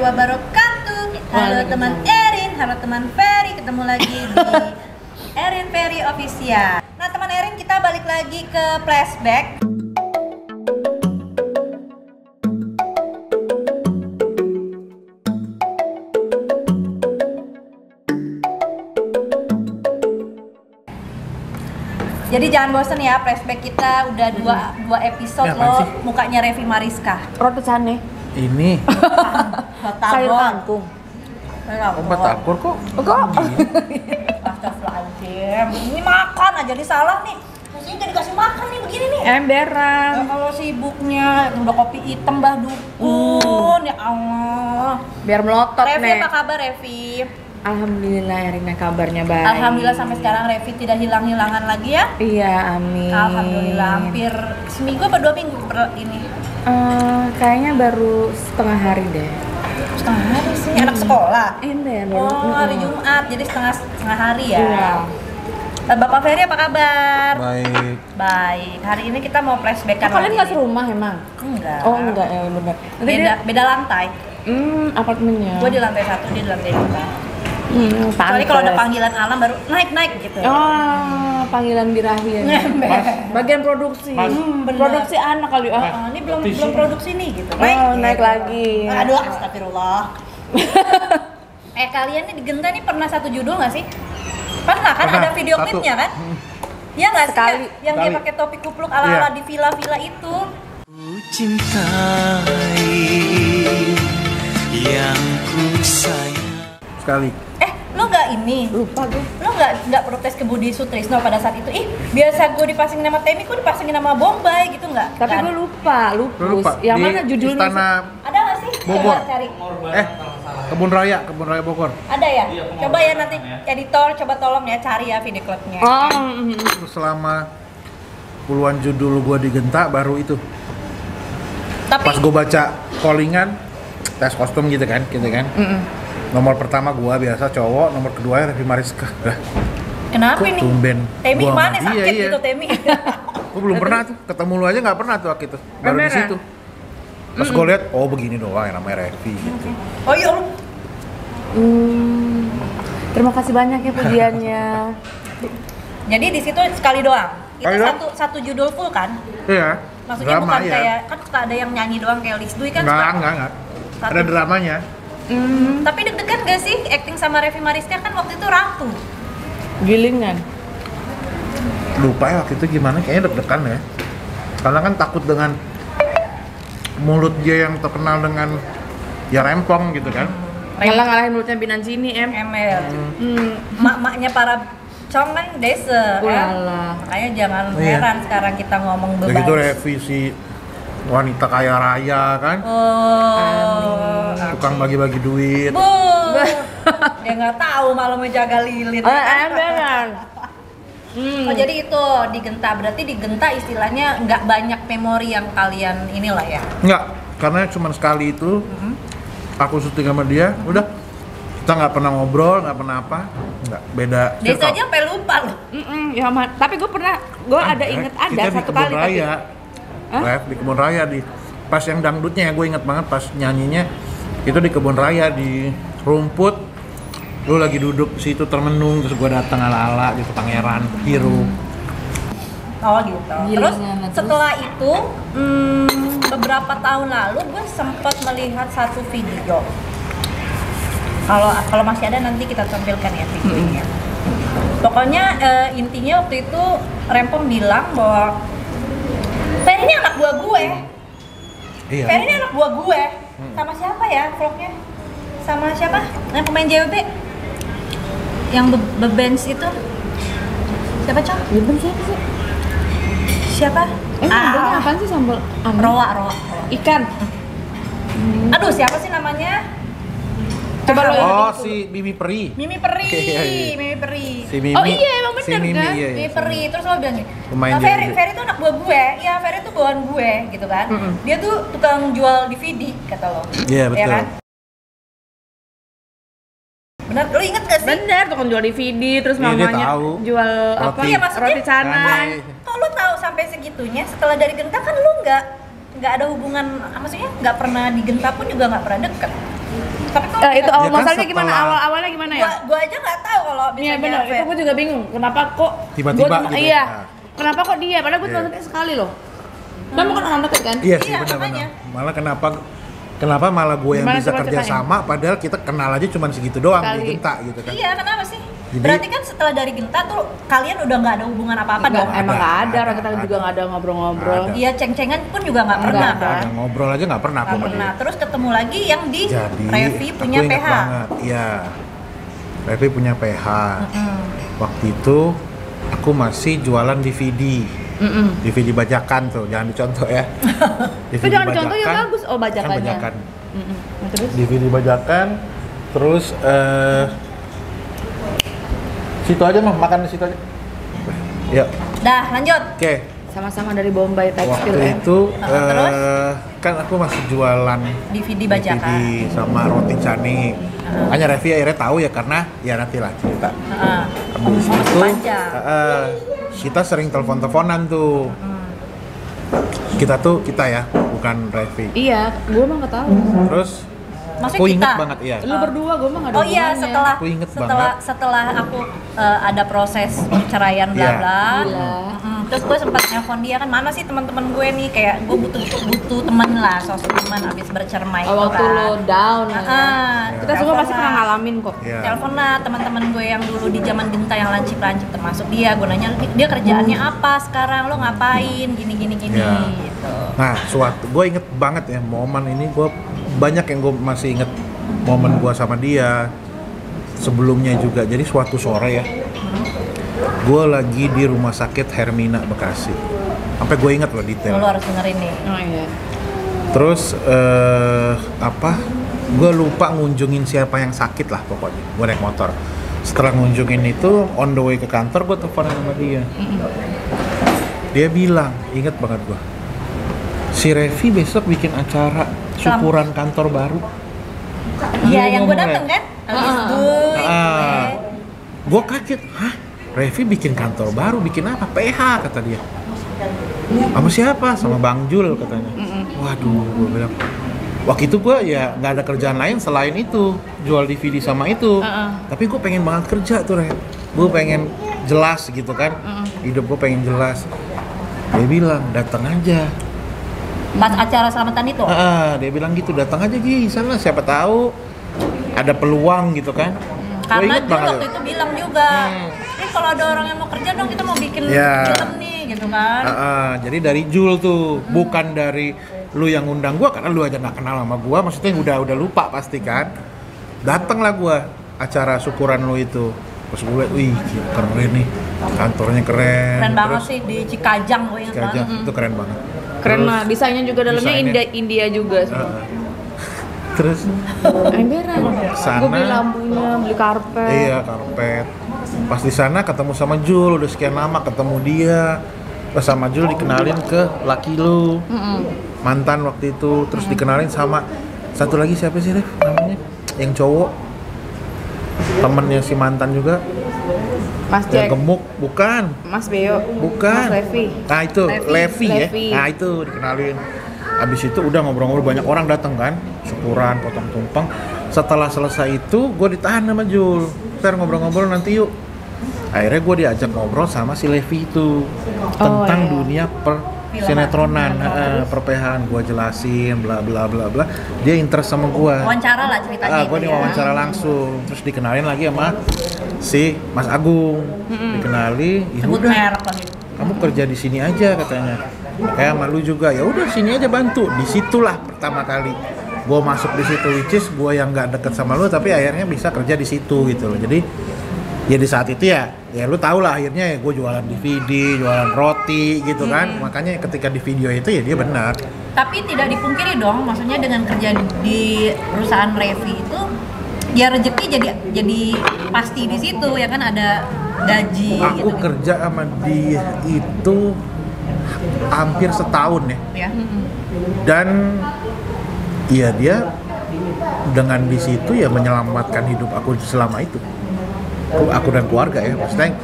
wabarakatuh. Halo teman Erin, halo teman Ferry, ketemu lagi di Erin Ferry Official. Nah teman Erin, kita balik lagi ke flashback. Jadi jangan bosen ya, flashback kita udah dua episode ya, loh. Mukanya Revi Mariska. Roti cane. Ini. Sayur kangkung. Obat akur kok. Astagfirullahaladzim. Ini makan aja disalah nih. Mestinya jadi kasih makan nih begini nih. Emberan. Nah, kalau sibuknya udah kopi hitam Mbah Dukun, ya Allah. Biar melotot Revi, nih. apa kabar Revi? Alhamdulillah Erina kabarnya baik. Alhamdulillah sampai sekarang Revi tidak hilang-hilangan lagi ya. Iya, amin. Alhamdulillah hampir seminggu apa 2 minggu ini. Kayaknya baru setengah hari deh. Setengah hari sih, anak sekolah. Ember. Oh, hari Jumat, jadi setengah hari ya. Iya. Bapak Ferry apa kabar? Baik. Baik. Hari ini kita mau flashback kan. Kalian nggak serumah emang? Enggak. Oh enggak ya benar. Beda lantai. Apartemennya. Gua di lantai 1, dia di lantai 2. Soalnya Pantes. kalau ada panggilan alam baru naik gitu. Oh, panggilan birahi ya. Bagian produksi. Produksi anak kali Ini belum produksi nih gitu. Naik lagi. Aduh, astagfirullah. Kalian nih di Genta nih pernah satu judul nggak sih? Pernah kan? Ada video klipnya kan? Iya nggak sih? Sekali. Yang dia pakai topi kupluk ala-ala di villa-villa itu. Ku cintai yang ku sayang. Sekali. Lo nggak ini? Lupa gue. Lo nggak protes ke Budi Sutrisno pada saat itu? Biasa gue dipasangin nama Temi, gue dipasangin nama Bombay gitu nggak? Tapi gue lupa. Yang Di mana judulnya? Istana Ada nggak sih? Bogor. Coba cari. Kebun Raya Bogor. Ada ya? Coba ya nanti editor coba tolong ya cari ya video klipnya. Selama puluhan judul gua di Genta baru itu. Tapi Pas gua baca callingan tes kostum gitu kan. Nomor pertama gua biasa cowok, nomor kedua Revi Mariska. kenapa Kok nih? tumben Temi gua mana sama dia, sakit iya. gitu Temi? Gua belum pernah tuh, ketemu lu aja nggak pernah tuh waktu itu. Baru di situ. Pas gua lihat, oh begini doang yang namanya Revi gitu. Oh iya lo. Terima kasih banyak ya pujiannya. Jadi di situ sekali doang. Itu Sekali doang? satu judul full kan? Iya. Maksudnya Drama, bukan iya. kayak kan suka ada yang nyanyi doang kayak Lis Dwi kan suka. Enggak. Satu. Ada dramanya. Tapi deg-degan gak sih acting sama Revi Mariska kan waktu itu ratu. Gilingan. Lupa ya waktu itu gimana, kayaknya deg-degan ya. Karena kan takut dengan mulut dia yang terkenal dengan ya rempong gitu kan. Ngalahin mulutnya Binan sini, Emel. Mak-maknya para cong kan desa. Ulala. Makanya jangan Iya. heran sekarang kita ngomong Begitu beban. revisi wanita kaya raya kan, Oh. tukang bagi-bagi duit. Bu. Dia nggak tahu malah mau jaga lilin. Emberan. Oh jadi itu di Genta, berarti di Genta istilahnya nggak banyak memori yang kalian inilah ya? Enggak, karena cuma sekali itu aku syuting sama dia, udah kita nggak pernah ngobrol, nggak pernah apa, nggak beda. Desa circle. aja sampai lupa loh. Ya, tapi gue pernah, ada inget ada Kita di satu Kebun kali tapi. Raya. Rev, di Kebun Raya di pas yang dangdutnya ya gue inget banget pas nyanyinya itu di Kebun Raya di rumput, lu lagi duduk situ termenung terus gue datang ala-ala gitu pangeran hero. Oh gitu. Terus Gila, setelah itu beberapa tahun lalu gue sempat melihat satu video. Kalau masih ada nanti kita tampilkan ya videonya. Pokoknya intinya waktu itu Rempong bilang bahwa Ferry ini anak buah gue. Iya. Ferry ini anak buah gue. Sama siapa ya vlognya? Sama siapa? Yang pemain JWB? Yang Bebens itu? Siapa Cok? Beben siapa sih? Siapa? Beben apaan sih sambal? Roa. Ikan. Aduh siapa sih namanya? Coba lo Oh si Mimi Peri. Mimi Peri. Iya. Mimi Peri. Si Mimi. Oh iya, emang bener si Mimi, kan? Iya, Mimi iya. Peri. Terus lo bilang gini, Pemain Ferry JWB. tuh anak buah gue. Ya Ferry tuh bawaan gue gitu kan. Dia tuh tukang jual DVD kata lo. Iya, betul. Ya kan? Benar, lo inget gak sih? Bener, tukang jual DVD, terus Iya, dia mamanya tahu. jual apa? Roti. Iya, maksudnya Roti canai. Kok lo tahu sampai segitunya setelah dari Genta kan lo nggak ada hubungan, maksudnya nggak pernah di Genta pun juga nggak pernah deket. Tapi kok itu awal Ya kan masalahnya gimana? setelah- Awalnya gimana ya? gua aja nggak tahu kalau bisa Iya benar, JLP. itu gue juga bingung. Kenapa kok Tiba-tiba gua- gitu. Iya. Nah. Kenapa kok dia? Padahal gue Iya. cuma sekali sekali loh. Kamu kan orang deket kan? Iya sih Iya, benar-benar. makanya. Malah kenapa malah gue yang Gimana bisa coba kerja ceritain? sama padahal kita kenal aja cuma segitu doang Sekali. di Genta gitu kan. Iya, kenapa sih? Jadi- Berarti kan setelah dari Genta tuh kalian udah nggak ada hubungan apa-apa dong? Emang nggak ada, orang kita ada. juga nggak ada ngobrol-ngobrol. Ada. Iya, ceng-cengan pun juga nggak Nggak pernah ada. kan? Ada ngobrol aja nggak pernah aku Nggak sama pernah. dia. Terus ketemu lagi yang di Jadi Revi punya aku ingat PH. banget. Iya. Revi punya PH. Mm. Waktu itu aku masih jualan DVD. DVD bajakan tuh, jangan dicontoh ya. Tapi jangan dicontoh ya bagus. Oh, bajakannya. Kan bajakan. Nah, terus? DVD bajakan, terus situ aja mah, makan di situ aja. Yuk, Dah, lanjut. oke. Sama-sama dari Bombay Tekstil Waktu ya. itu Terus? kan aku masih jualan DVD bajakan. sama roti canai. Hanya Revi akhirnya tahu ya karena ya nantilah cerita. Heeh. Habis Masih itu panjang. kita sering telepon-teleponan tuh. Kita ya, bukan Revi. Iya, gue mah nggak tahu. Terus Maksudnya aku inget kita? banget iya. Lu berdua, gue mah nggak ada Oh iya, hubungannya. Aku inget setelah aku ada proses perceraian bla Iya. bla. Gila. Terus gue sempat nelpon dia kan, mana sih teman-teman gue nih, kayak gue butuh teman lah, sosok teman abis bercermai Oh, waktu kan. lo down ya. Kita Kita semua pasti pernah ngalamin kok. Iya. Telepon lah teman-teman gue yang dulu di zaman Genta yang lancip-lancip, termasuk dia. Gue nanya dia kerjaannya apa sekarang, lo ngapain, gini Iya. gitu. Nah, gue inget banget ya momen ini, gue banyak yang gue masih inget momen gue sama dia sebelumnya juga. Jadi suatu sore ya, gue lagi di rumah sakit Hermina Bekasi. Sampai gue inget loh detail. Lo harus dengerin nih. Oh iya. Terus gue lupa ngunjungin siapa yang sakit lah pokoknya. Gue naik motor. Setelah ngunjungin itu, on the way ke kantor gue telepon sama dia. Dia bilang, inget banget gue, si Revi besok bikin acara syukuran kantor baru. Iya, Dia yang gue ngomong, dateng Re. kan? Habis gue. Gue kaget, hah? Revi bikin kantor baru, bikin apa? PH kata dia. Sama siapa? Sama Bang Jul katanya. Waduh, gue bilang. Waktu itu gue ya nggak ada kerjaan lain selain itu, jual DVD sama itu. Tapi gue pengen banget kerja tuh, Re. Gue pengen jelas gitu kan. Hidup gue pengen jelas. Dia bilang, datang aja. Pas acara selamatan itu. Dia bilang gitu, datang aja Gi, sana siapa tahu ada peluang gitu kan. Gua Karena inget dia banget waktu ya. itu bilang juga, ini kalau ada orang yang mau kerja dong, kita mau bikin Ya. film nih gitu kan. Jadi dari Jul tuh, bukan dari lu yang undang gua karena lu aja nggak kenal sama gua, maksudnya udah lupa pasti kan. Datanglah gua acara syukuran lu itu. Terus gue liat, wih keren nih, kantornya keren. Keren banget Terus sih di Cikajang, gue ingat Cikajang, banget. itu keren banget. Keren Terus, lah, desainnya juga dalamnya desainnya. India juga semua. Terus Emberan. Sana. Gue beli lampunya, beli karpet. iya karpet. Pas di sana ketemu sama Jul, udah sekian lama ketemu dia. Terus sama Jul dikenalin ke laki lu, mantan waktu itu. Terus dikenalin sama satu lagi siapa sih Ref namanya? Yang cowok, temennya si mantan juga. Mas Yang Jack, gemuk, bukan? Mas Beo, Bukan. Mas Levi. Nah itu Levi ya. Levi. Nah itu dikenalin. Abis itu udah ngobrol-ngobrol, banyak orang datang kan, syukuran, potong tumpeng. Setelah selesai itu, gue ditahan sama Jul. Ntar ngobrol-ngobrol nanti yuk. Akhirnya gue diajak ngobrol sama si Levi itu tentang iya. dunia sinetronan, perpehan. Gue jelasin, bla bla bla bla. Dia interest sama gue. Wawancara lah ceritanya. Gue itu ya. diwawancara langsung. Terus dikenalin lagi sama si Mas Agung. Dikenali. "Ya Sebut udah, merek lagi. kamu kerja di sini aja," katanya. Kayak malu juga, ya udah sini aja bantu. Disitulah pertama kali gue masuk di situ, which is gue yang nggak deket sama lu tapi akhirnya bisa kerja di situ gitu loh. Jadi ya di saat itu ya lu tau lah akhirnya ya gue jualan DVD, jualan roti gitu kan. Makanya ketika di video itu ya dia benar. Tapi tidak dipungkiri dong, maksudnya dengan kerja di perusahaan Revi itu, ya rezeki jadi pasti di situ ya kan, ada gaji Aku gitu. kerja sama dia itu hampir setahun ya. Ya. Dan iya dia dengan di situ ya menyelamatkan hidup aku selama itu. Aku dan keluarga ya, maksudnya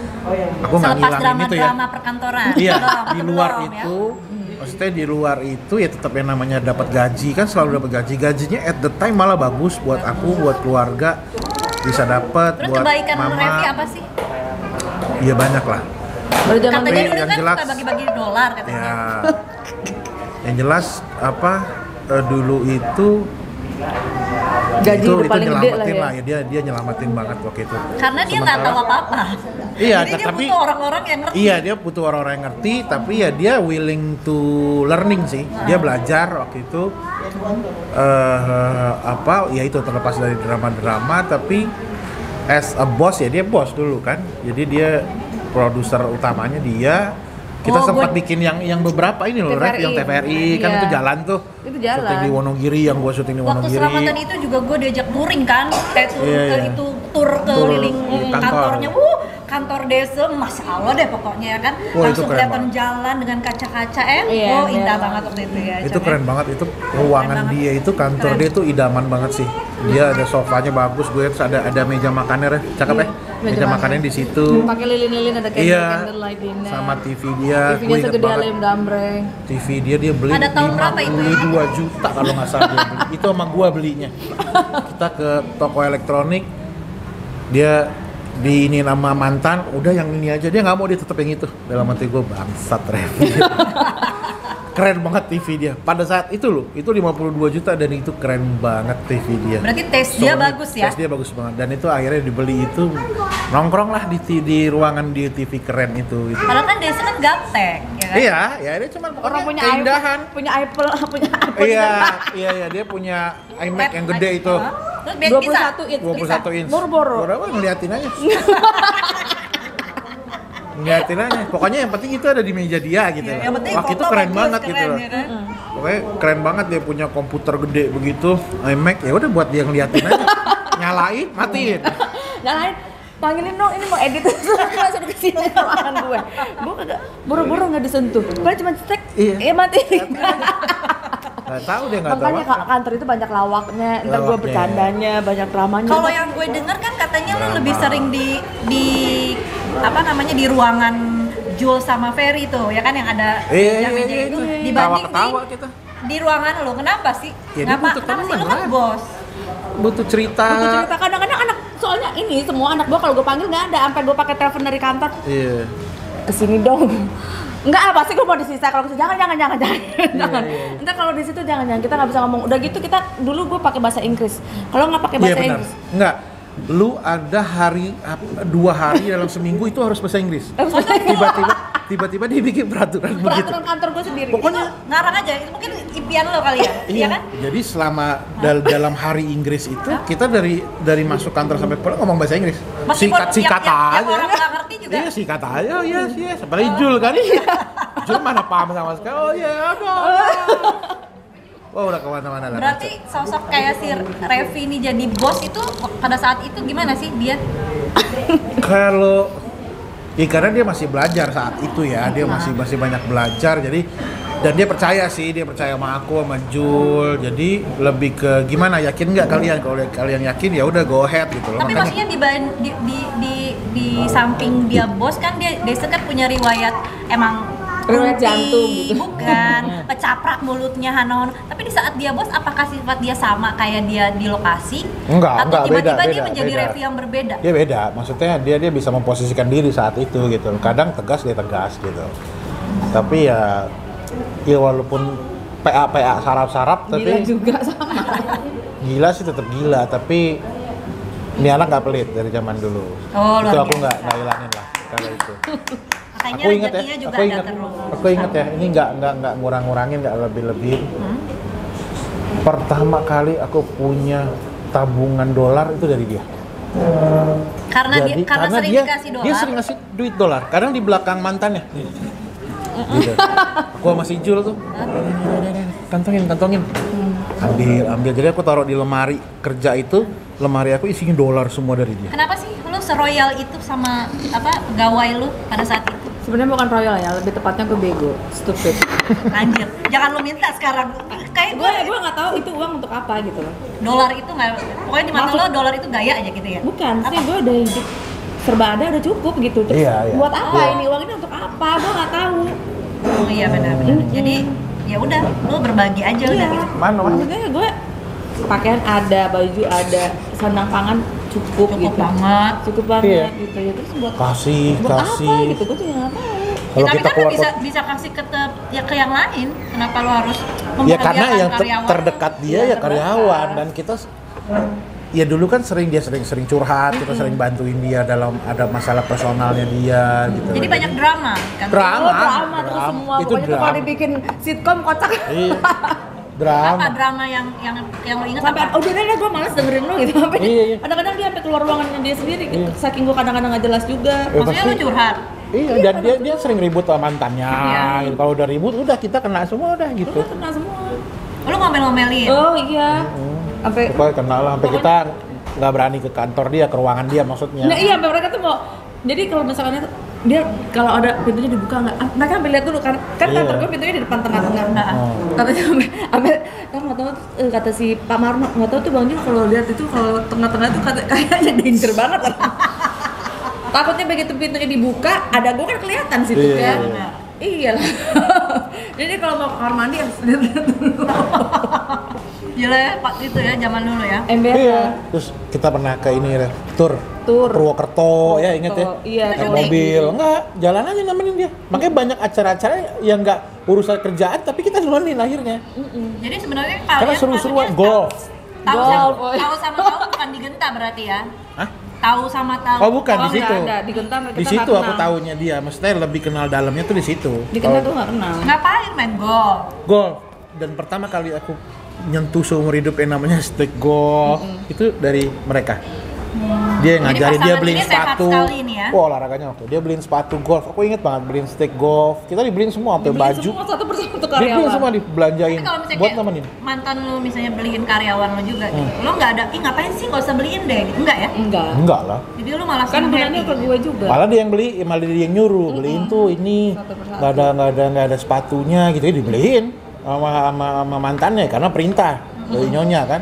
aku nggak Selepas ngilangin itu ya. drama-drama perkantoran. Iya, Belum, di luar belum, itu, ya. maksudnya di luar itu ya tetap yang namanya dapat gaji, kan selalu dapat gaji. Gajinya at the time malah bagus buat aku, buat keluarga bisa dapat. Terus buat kebaikan mama. Revi apa sih? Iya banyak lah. Katanya dulu yang kan jelas, suka bagi-bagi dolar katanya. ya yang jelas apa dulu itu gaji itu paling gede lah nyelamatin ya. lah ya, dia nyelamatin banget waktu itu. Karena dia nggak tahu apa-apa. Iya, Jadi dia tapi butuh orang-orang yang ngerti. iya dia butuh orang-orang yang ngerti, tapi ya dia willing to learning sih. Dia belajar waktu itu apa ya itu terlepas dari drama-drama, tapi as a boss ya dia bos dulu kan. Jadi dia produser utamanya dia. Kita sempat bikin yang beberapa ini loh, Ref, yang TVRI kan Iya. itu jalan tuh. Itu jalan. Syuting di Wonogiri, yang gua syuting di Waktu Wonogiri. selamatan itu juga gue diajak touring kan, kayak tur Iya. itu tur keliling Kantor. kantornya, kantor desa, masya Allah deh pokoknya ya kan, Wah, itu langsung keren kelihatan banget. jalan dengan kaca-kaca, Iya, indah iya. banget waktu itu ya. Itu Cok, keren ya. banget, itu ruangan Keren dia banget. itu kantor Keren. dia itu idaman banget sih. Dia ada sofanya bagus, gue terus ada meja makannya, Ref. Cakep ya. Meja makannya di situ. Pakai lilin-lilin ada candle light dinner. Sama TV dia, TV-nya gue inget segede banget. Alem Gambreng. TV dia beli Ada tahun berapa itu ya? 52 juta kalau nggak salah dia beli. Itu sama gua belinya. Kita ke toko elektronik, dia diinin sama mantan, udah yang ini aja, dia nggak mau, dia tetep yang itu. Dalam hati gua bangsat Ref. Keren banget TV dia. Pada saat itu loh, itu 52 juta dan itu keren banget TV dia. Berarti tes dia bagus ya? Tes dia bagus banget dan itu akhirnya dibeli itu, nongkrong lah di ruangan di TV keren itu. Padahal kan desa kan gaptek, ya kan? Iya, ya dia cuma Orang punya keindahan. punya Apple, punya iPhone. Iya, dia punya iMac yang gede itu. Terus bisa? 21 inch. 21 inch. Boro-boro. Berapa ngeliatin aja. Ngeliatin aja. Pokoknya yang penting itu ada di meja dia gitu. Yang penting Wah, foto itu keren bagus, banget keren, gitu loh. ya kan? Pokoknya keren banget, dia punya komputer gede begitu, iMac, ya udah buat dia ngeliatin aja. Nyalain, matiin. Nyalain, panggilin dong, ini mau edit langsung kesini ruangan gue. Gue kagak buru-buru nggak disentuh. Gue cuma cetek, Iya. mati. Nggak tahu dia nggak tahu. Makanya kantor itu banyak lawaknya, ntar gue Lawaknya. bercandanya, banyak dramanya. Kalau yang gue denger kan katanya lo lebih sering di apa namanya di ruangan Jul sama Ferry tuh ya kan, yang ada meja-meja itu dibanding Ketawa kita. di ruangan lo. Kenapa sih? Ya, dia butuh Kenapa sih teman lo kan lah. bos? Butuh cerita. Butuh cerita, kadang-kadang anak, soalnya ini semua anak gue kalau gue panggil nggak ada, sampai gue pakai telepon dari kantor. Iya. Kesini dong. Enggak, pasti gue mau di sisa. Kalau jangan. Iya. Entar kalau di situ jangan, kita nggak bisa ngomong. Udah gitu kita dulu gue pakai bahasa Inggris. Kalau nggak pakai Iya bahasa benar. Inggris, Enggak. Lu ada 2 hari dalam seminggu itu harus bahasa Inggris. Tiba-tiba dibikin peraturan begitu. peraturan kantor gue sendiri. Pokoknya Ngarang aja, itu mungkin impian lo kali ya, iya kan? Jadi selama dalam hari Inggris itu kita dari masuk kantor sampai pulang ngomong bahasa Inggris. Meskipun Sikat yang aja. orang nggak ngerti juga. Iya, sikat aja. Oh iya, yes. Apalagi Jul kan. Jul mana paham sama sekali. Oh iya, ada. Wah, udah kemana-mana lah. Berarti sosok kayak si Revi ini jadi bos itu pada saat itu gimana sih dia? Kalau karena dia masih belajar saat itu ya, dia masih banyak belajar, jadi dan dia percaya sama aku, sama Jul, jadi lebih ke gimana, yakin nggak kalian? Kalau kalian yakin ya udah go ahead gitu loh. Tapi maksudnya di samping dia bos kan dia kan punya riwayat emang Riwayat jantung gitu. bukan kecaprak mulutnya Hanon. Tapi di saat dia bos, apakah sifat dia sama kayak dia di lokasi? Enggak, atau tiba-tiba beda, dia menjadi beda. Revi yang berbeda? Dia beda, maksudnya dia bisa memposisikan diri saat itu gitu. Kadang tegas dia tegas gitu. Tapi ya walaupun PA sarap-sarap tapi Gila juga sama. gila sih tetap gila, tapi ini anak nggak pelit dari zaman dulu. Oh, Itu luar aku biasa. nggak hilangin lah kalau itu. Makanya Aku ingat rezekinya ya, juga aku ada ingat, terus. aku ingat ya. Ini nggak ngurang-ngurangin, nggak lebih-lebihin. Pertama kali aku punya tabungan dolar itu dari dia. Karena sering dikasih dolar. Dia sering ngasih duit dolar. Kadang di belakang mantannya. Gitu. Aku sama si Jul tuh. Kantongin. Ambil. Jadi aku taruh di lemari kerja itu. Lemari aku isinya dolar semua dari dia. Kenapa sih lu seroyal itu sama pegawai lu pada saat itu? Sebenarnya bukan royal ya, lebih tepatnya gue bego, stupid. Anjir, jangan lu minta sekarang. Kayak gue nggak tahu itu uang untuk apa gitu loh. dolar itu nggak, pokoknya di mata lo dolar itu gaya aja gitu ya? Bukan, sih gue udah hidup serba ada udah cukup gitu. Terus Iya. buat apa Iya. ini uang ini untuk apa? Gue nggak tahu. Iya benar-benar. Jadi ya udah, lu berbagi aja udah gitu. Mana? Maksudnya gue pakaian ada, baju ada, sandang pangan cukup Cukup gitu. banget. Cukup banget Iya. gitu. Ya terus buat Kasih. apa gitu? Gue juga nggak tahu. Kalau Tapi kita kan keluar bisa kasih ke yang lain. Kenapa lu harus ya karena membahagiakan yang karyawan lu? terdekat dia Iya, ya terdekat. karyawan, dan kita ya dulu kan sering curhat, kita sering bantuin dia dalam ada masalah personalnya dia gitu. Jadi banyak drama kan? Drama. Drama terus semua. Itu Pokoknya tuh kalau drama. dibikin sitkom kocak. Iya. Apa Drama. drama yang lo inget Sampai apa? udah deh gue males dengerin lu gitu. Sampai Iya, iya. kadang-kadang dia sampai keluar ruangannya dia sendiri gitu. Iya. Saking gue kadang-kadang nggak jelas juga. Ya, Maksudnya lu pasti. curhat? Iya, dan dia sering ribut sama mantannya. Iya. Gitu. Kalau udah ribut, udah kita kena semua udah gitu. Udah kena semua. Lu ngomel-ngomelin? Oh iya. Sampai Pokoknya kena lah, sampai kita nggak berani ke kantor dia, ke ruangan dia maksudnya. Nah iya, sampai mereka tuh mau. Jadi kalau misalkan dia kalau ada pintunya dibuka nggak, mereka ambil lihat dulu kan Iya. kantor gue pintunya di depan tengah-tengah. Oh. Katanya sampai kan nggak tahu kata si Pak Marno, nggak tahu tuh Bang Jin kalau lihat itu kalau tengah-tengah tuh kayaknya danger banget. Takutnya begitu pintunya dibuka, ada gue kan kelihatan situ Iya, kan. iya. Iya lah. Jadi kalau mau ke kamar mandi harus lihat dulu. Gila ya, Pak itu ya, zaman dulu ya. Ember. Iya. Terus kita pernah ke ini tur Purwokerto, ya inget ya? Iya, Naik tuh. mobil, enggak, jalan aja nemenin dia. Makanya banyak acara-acara yang enggak urusan kerjaan, tapi kita nemenin akhirnya. Jadi sebenarnya Karena kalian seru-seruan, maksudnya golf. Tahu Golf, sama oh. tahu sama tahu bukan di Genta berarti ya? Hah? Tahu sama tahu. Oh bukan, Oh, di situ. nggak ada. Di Genta kita Di nggak situ aku kenal. tahunya dia, maksudnya lebih kenal dalamnya tuh di situ. Di Genta tuh nggak kenal. Ngapain main golf? Golf. Dan pertama kali aku nyentuh seumur hidup yang namanya stick golf, itu dari mereka. Dia yang Jadi ngajarin, dia pasangan beliin ini sehat sepatu. sekali ini ya. Wah, olahraganya waktu dia beliin sepatu golf. Aku inget banget beliin stick golf. Kita dibeliin semua sampai Beli baju. semua satu persatu Dibeliin karyawan. semua dibelanjain Tapi kalau misalnya buat kayak nemenin. mantan lu misalnya beliin karyawan lu juga gitu, lo nggak ada, ih ngapain sih nggak usah beliin deh, gitu. Enggak ya? Enggak. Enggak lah. Jadi lu malah Kan seneng bilangnya happy. ke gue juga. Malah dia yang beli, malah dia yang nyuruh beliin tuh ini. Satu persatu. Nggak ada sepatunya gitu ya, dibeliin sama mantannya karena perintah dari nyonya kan.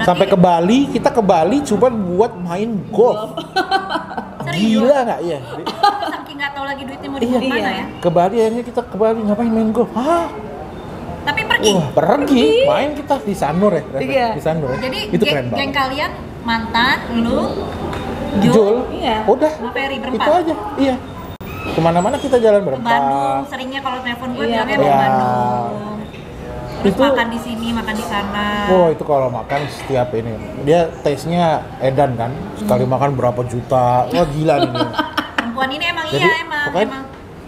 Sampai ke Bali, kita ke Bali cuma buat main golf. Serius? Gila nggak ya? Saking nggak tahu lagi duitnya mau Iya. dibuat mana ya? Ke Bali akhirnya kita ke Bali ngapain main golf? Hah? Tapi pergi. Wah, pergi. Main kita di Sanur ya. Ref? Iya. Di Sanur ya. Jadi itu geng, keren geng banget. kalian mantan, lu, Jul, Jul, Iya. udah. sama Ferry berempat. Itu aja. Iya. Kemana-mana kita jalan Ke berempat. Bandung, seringnya kalau telepon gue Iya, bilangnya iya. mau Bandung. Terus Itu- makan di sini, makan di sana. Wah itu kalau makan setiap ini dia taste-nya edan kan, sekali makan berapa juta, wah gila nih dia. Perempuan ini emang Jadi iya emang. pokoknya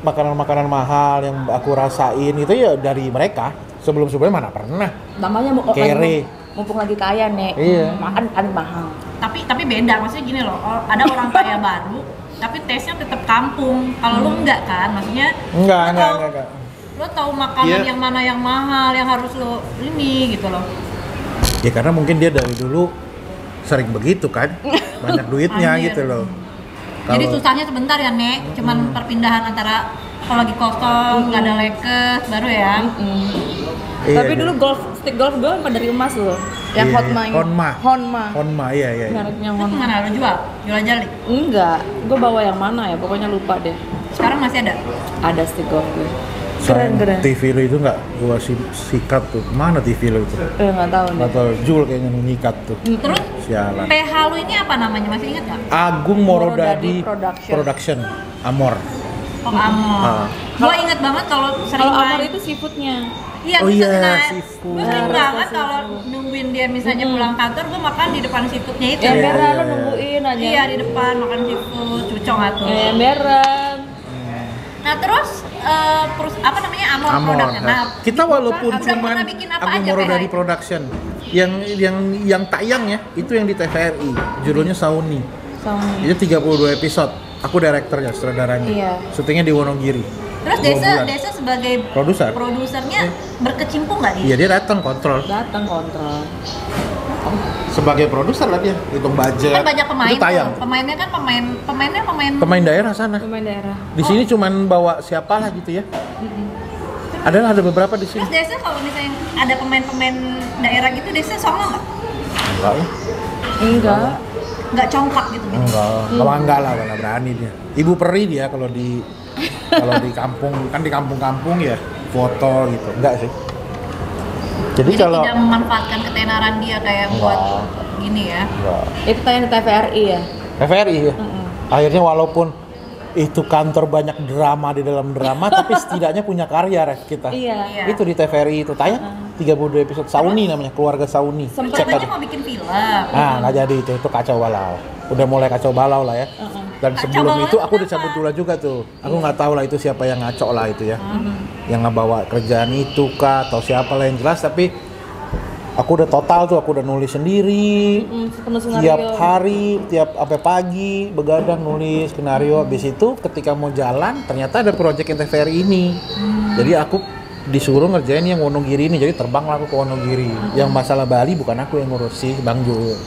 makanan-makanan mahal yang aku rasain itu ya dari mereka. Sebelum-sebelumnya mana pernah. Namanya mau Kere. mumpung lagi kaya nih. Iya. Makan mahal. Tapi beda, maksudnya gini loh, ada orang kaya baru, tapi taste-nya tetap kampung. Kalau lu enggak kan, maksudnya Enggak. lo tahu makanan Iya. yang mana yang mahal, yang harus lo ini gitu loh. Ya karena mungkin dia dari dulu sering begitu kan, banyak duitnya Anjir. gitu loh. Jadi Kalau- susahnya sebentar ya Nek, cuman perpindahan antara kalau lagi kosong, nggak ada lekes, baru ya. Iya, Tapi iya. dulu stick golf gue apa dari emas loh. Yang Iya, Hotma ini. Honma. Honma, iya. Mereknya Itu Honma. kemana lo jual? Jual aja li. Enggak, gue bawa yang mana ya? Pokoknya lupa deh. Sekarang masih ada. Ada stick golf gue. Sayang, Keren. TV lo itu nggak gua sikat tuh. Mana TV lo itu? Nggak tahu nih. Atau Jul kayaknya nyikat tuh. Terus Sialan. PH lu ini apa namanya? Masih ingat nggak? Agung Morodadi Morodadi Production. Amor. Oh Amor. Ah. Gua inget banget kalau sering Kalau Amor main. itu seafoodnya. Iya, Oh bisa iya, nah, seafood. gue sering banget kalau nungguin dia misalnya pulang kantor, gue makan di depan seafoodnya itu. Yang Iya, merah iya, lo iya. nungguin aja. Iya, di depan makan seafood, cucong atuh. Yang merah. Nah terus apa namanya Amor, Amor. produknya. Nah, Kita walaupun udah cuman pernah bikin apa Agung aja, Morodadi PH? Production yang tayang ya, itu yang di TVRI. Judulnya Sauni. Sama. Itu 32 episode. Aku direkturnya, sutradaranya. Iya. Syutingnya di Wonogiri. Terus 2 bulan. Desa sebagai Produser. produsernya berkecimpung nggak Iya, dia? dia datang kontrol. Datang kontrol. Sebagai produser lah dia, hitung budget. Kan banyak pemain Itu tayang. tuh. Pemainnya kan pemainnya Pemain daerah sana. Pemain daerah. Di sini cuman bawa siapalah gitu ya. Ada beberapa di sini. Terus Desa kalau misalnya ada pemain-pemain daerah gitu, Desa songong nggak? Enggak ya? Enggak. Nggak congkak gitu. Enggak lah, mana berani dia. Ibu Peri dia kalau di Kalau di kampung, kan di kampung-kampung ya foto gitu. Enggak sih. Jadi kalau tidak memanfaatkan ketenaran dia kayak buat gini ya. enggak. Itu tanya di TVRI ya. TVRI ya. Akhirnya walaupun itu kantor banyak drama di dalam drama, tapi setidaknya punya karya Ref kita. Iya. Itu di TVRI itu tayang 32 episode. Sauni namanya, Keluarga Sauni. Sempet Cek Katanya aja. mau bikin film. Nah, nggak jadi itu kacau balau. Udah mulai kacau balau lah ya. Dan Kacau sebelum balau itu aku kenapa? dicabut dulu juga tuh. Aku nggak tahu lah itu siapa yang ngaco lah itu ya. Yang ngebawa kerjaan itu kah atau siapa lah yang jelas, tapi aku udah total tuh, aku udah nulis sendiri. Penuh skenario. Tiap hari, tiap sampai pagi begadang nulis skenario. Habis itu ketika mau jalan ternyata ada proyek yang TVRI ini. Jadi aku disuruh ngerjain yang Wonogiri ini. Jadi terbanglah aku ke Wonogiri. Yang masalah Bali bukan aku yang ngurus sih, Bang Jul.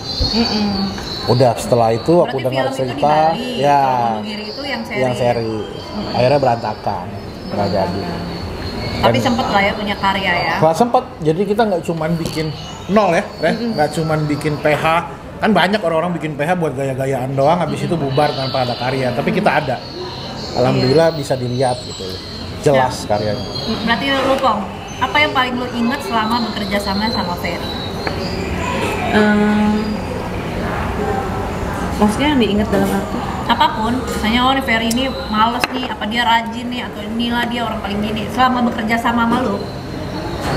Udah setelah itu aku Berarti dengar film itu di cerita, Bali, ya kalau Wonogiri itu yang seri. yang seri. Akhirnya berantakan, nggak jadi. Tapi sempet lah ya punya karya ya. Nggak sempet, jadi kita nggak cuman bikin nol ya, nggak cuman bikin PH. Kan banyak orang-orang bikin PH buat gaya-gayaan doang, habis itu bubar tanpa ada karya. Tapi kita ada, alhamdulillah bisa dilihat gitu, jelas karyanya. Berarti lu Pong, apa yang paling lu ingat selama bekerja sama Ferry? Maksudnya yang diingat dalam arti? Apapun, misalnya oh nih Ferry ini males nih, apa dia rajin nih, atau inilah dia orang paling gini. Selama bekerja sama lu,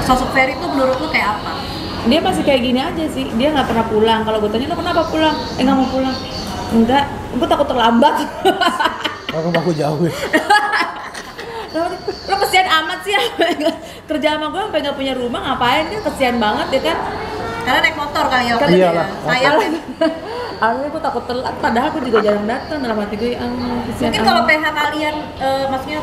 sosok Ferry itu menurut lu kayak apa? Dia masih kayak gini aja sih, dia nggak pernah pulang. Kalau gue tanya lo kenapa pulang? Nggak mau pulang. Enggak, gue takut terlambat. Aku jauh ya. Lo kesian amat sih ya. Kerja sama gue sampai nggak punya rumah, ngapain kan? Kesian banget ya kan. Karena naik motor kali ya. Kan iyalah. Sayang kan. Awalnya gue takut telat, padahal gue juga jarang datang. Dalam hati gue, kesian Mungkin amat. kalau PH kalian, maksudnya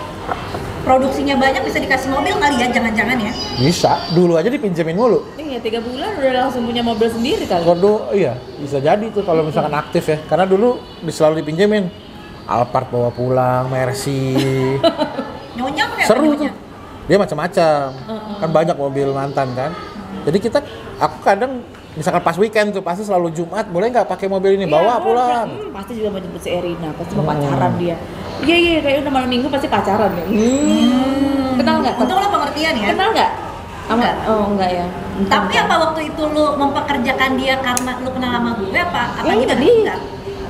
produksinya banyak bisa dikasih mobil kali ya, jangan-jangan ya. Bisa, dulu aja dipinjemin mulu. Iya, 3 bulan udah langsung punya mobil sendiri kali. Kalau iya, bisa jadi tuh kalau misalkan aktif ya. Karena dulu selalu dipinjemin. Alphard bawa pulang, Mercy. Nyonya kayak Seru nyonya. tuh. Dia macam-macam. Kan banyak mobil mantan kan. Jadi aku kadang misalkan pas weekend tuh pasti selalu Jumat, boleh nggak pakai mobil ini bawa pulang. Pasti juga mau jemput si Erina, pasti mau pacaran dia. Iya, kayak udah malam minggu pasti pacaran ya. Kenal nggak? Untung lo pengertian ya. Kenal nggak? Enggak. Oh enggak ya. Tapi apa waktu itu lu mempekerjakan dia karena lu kenal sama gue apa? Apa Iya, gimana? dia. Enggak.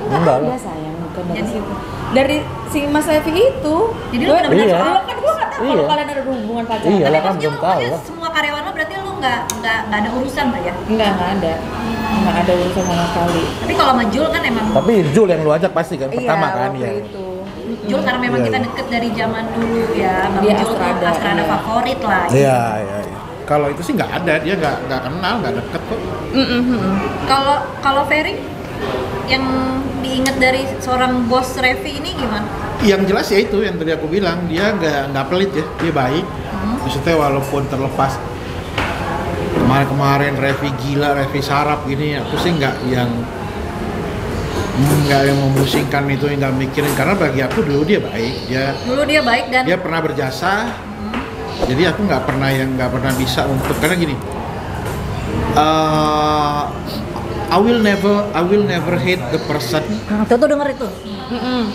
Enggak Enggak lah. sayang, bukan dari Jadi- situ. Dari si Mas Evi itu. Jadi lu benar-benar Iya. soal- Kan gue nggak tahu Iya. kalau kalian ada hubungan pacaran. Iya lah Tapi kan maksudnya belum lu tahu pokoknya lah. semua karyawan lo berarti lu nggak ada urusan tuh ya. Enggak ada. Enggak ada urusan sama sekali. Tapi kalau sama Jul kan emang Tapi Jul yang lu ajak pasti kan pertama kan waktu ya. itu. Jul karena memang Iya, kita iya. deket dari zaman dulu ya. Bang Dia Jul tuh Astrada, Astrada iya. favorit lah. Iya. Kalau itu sih nggak ada, dia nggak kenal, nggak deket kok. Kalau Ferry yang diingat dari seorang bos Revi ini gimana? Yang jelas ya itu yang tadi aku bilang, dia nggak pelit ya, dia baik. Maksudnya walaupun terlepas kemarin Revi gila, Revi sarap gini, aku sih nggak yang memusingkan itu, nggak mikirin, karena bagi aku dulu dia baik, Dulu dia baik dan dia pernah berjasa. Jadi aku nggak pernah bisa untuk, karena gini, I will never hate the person tuh denger itu.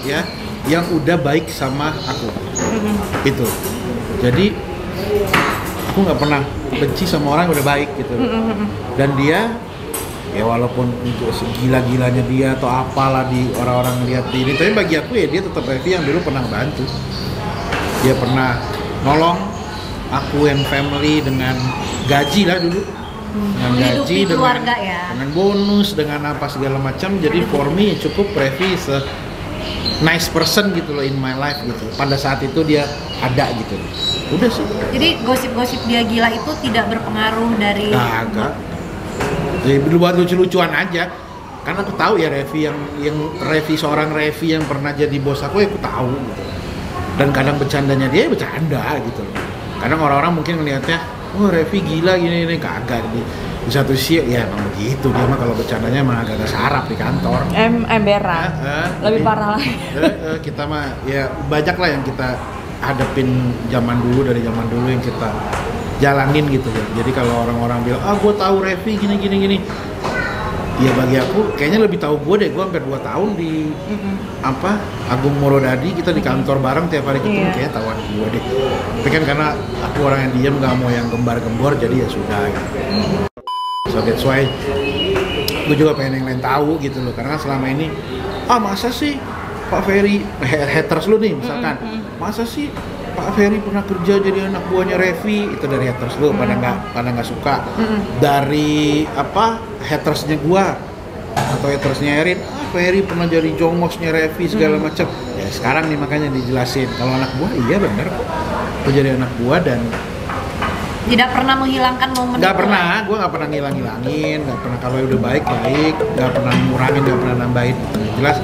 ya yang udah baik sama aku. Itu jadi aku nggak pernah benci sama orang yang udah baik gitu. Dan dia ya walaupun untuk segila-gilanya dia atau apalah di orang-orang lihat ini, tapi bagi aku ya dia tetap Revi yang dulu pernah bantu. Dia pernah nolong aku and family dengan gaji lah dulu, dengan Menghidupi gaji, keluarga ya. dengan bonus, dengan apa segala macam. Jadi for me cukup Revi nice person gitu loh in my life gitu. Pada saat itu dia ada gitu. Udah sih. Jadi gosip-gosip dia gila itu tidak berpengaruh dari Agak. Jadi buat lucu-lucuan aja. Karena aku tahu ya Revi yang Revi, seorang Revi yang pernah jadi bos aku, ya aku tahu gitu. Dan kadang bercandanya dia bercanda gitu loh. Kadang orang-orang mungkin ngelihatnya, oh Revi gila gini kagak. Di satu sisi ya emang begitu, dia mah kalau bercandanya emang agak sarap di kantor. Emberan. Lebih Jadi, parah lagi. Kita mah ya banyak lah yang kita hadapin dari zaman dulu yang kita jalanin gitu ya. Jadi kalau orang-orang bilang, gue tahu Revi gini, Ya bagi aku kayaknya lebih tahu gue deh, gue hampir 2 tahun di apa Agung Morodadi, kita di kantor bareng tiap hari ketemu, Iya. kayaknya tahuan gue deh. Tapi kan karena aku orang yang diem, nggak mau yang gembar-gembor, jadi ya sudah gitu. So that's why gue juga pengen yang lain tahu gitu loh, karena selama ini masa sih Pak Ferry, haters lu nih misalkan, masa sih Pak Ferry pernah kerja jadi anak buahnya Revi, itu dari haters lu, pada nggak suka. Dari apa hatersnya gua atau hatersnya Erin, Ferry pernah jadi jongosnya Revi segala macam. Ya sekarang nih makanya dijelasin kalau anak buah iya bener kok, itu jadi anak buah dan Tidak pernah menghilangkan momen nggak itu. pernah, gue nggak pernah ngilang-ngilangin, nggak pernah kalau udah baik, nggak pernah ngurangin, nggak pernah nambahin. Jelas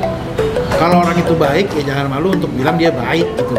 kalau orang itu baik ya jangan malu untuk bilang dia baik gitu.